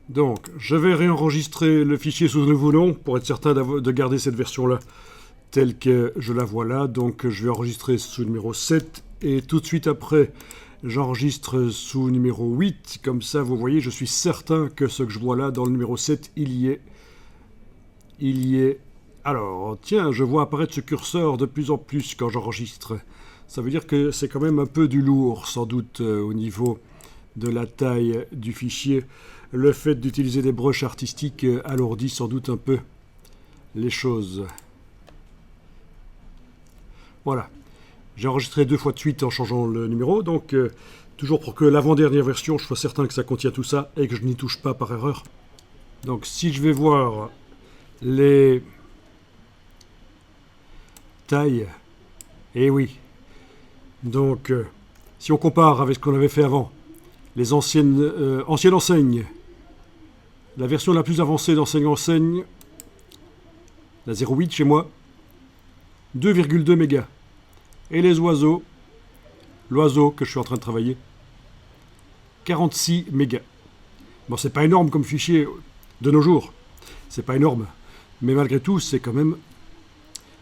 Donc, je vais réenregistrer le fichier sous un nouveau nom pour être certain de garder cette version-là telle que je la vois là. Donc, je vais enregistrer sous numéro 7 et tout de suite après, j'enregistre sous numéro 8. Comme ça, vous voyez, je suis certain que ce que je vois là dans le numéro 7, il y est. Il y est. Alors, tiens, je vois apparaître ce curseur de plus en plus quand j'enregistre. Ça veut dire que c'est quand même un peu du lourd, sans doute, au niveau de la taille du fichier. Le fait d'utiliser des brushes artistiques alourdit sans doute un peu les choses. Voilà. J'ai enregistré 2 fois de suite en changeant le numéro, donc toujours pour que l'avant-dernière version, je sois certain que ça contient tout ça et que je n'y touche pas par erreur. Donc si je vais voir les tailles, eh oui. Donc si on compare avec ce qu'on avait fait avant, les anciennes enseignes, la version la plus avancée d'enseigne, la 0.8 chez moi, 2,2 mégas. Et les oiseaux, l'oiseau que je suis en train de travailler, 46 mégas. Bon, c'est pas énorme comme fichier de nos jours, c'est pas énorme, mais malgré tout, c'est quand même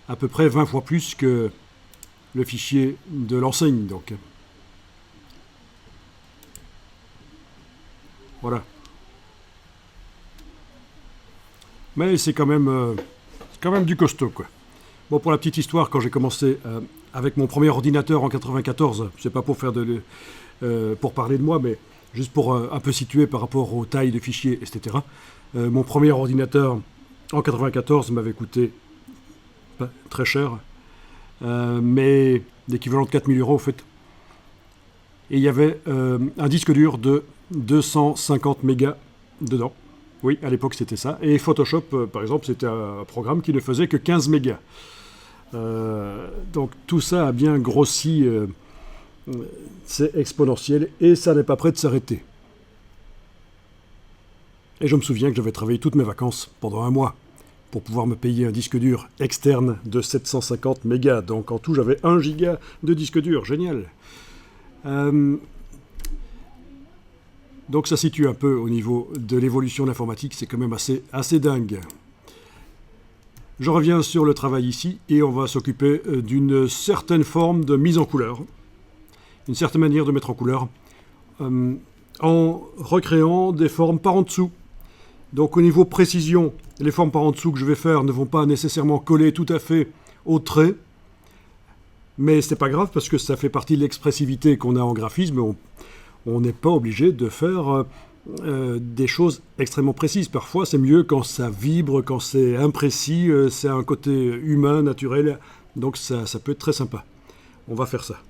à peu près 20 fois plus que le fichier de l'enseigne, donc. Voilà. Mais c'est quand même du costaud, quoi. Bon, pour la petite histoire, quand j'ai commencé avec mon premier ordinateur en 94, c'est pas pour faire pour parler de moi, mais juste pour un peu situer par rapport aux tailles de fichiers, etc. Mon premier ordinateur en 94 m'avait coûté pas très cher, mais l'équivalent de 4000 euros, en fait. Et il y avait un disque dur de 250 mégas dedans. Oui, à l'époque, c'était ça. Et Photoshop, par exemple, c'était un programme qui ne faisait que 15 mégas. Donc tout ça a bien grossi, c'est exponentiel et ça n'est pas prêt de s'arrêter. Et je me souviens que j'avais travaillé toutes mes vacances pendant un mois pour pouvoir me payer un disque dur externe de 750 mégas. Donc en tout, j'avais 1 giga de disque dur, génial. Donc ça situe un peu au niveau de l'évolution de l'informatique, c'est quand même assez dingue. Je reviens sur le travail ici et on va s'occuper d'une certaine forme de mise en couleur, une certaine manière de mettre en couleur, en recréant des formes par en dessous. Donc au niveau précision, les formes par en dessous que je vais faire ne vont pas nécessairement coller tout à fait au trait, mais c'est pas grave parce que ça fait partie de l'expressivité qu'on a en graphisme. On n'est pas obligé de faire des choses extrêmement précises. Parfois, c'est mieux quand ça vibre, quand c'est imprécis, c'est un côté humain, naturel. Donc ça peut être très sympa. On va faire ça.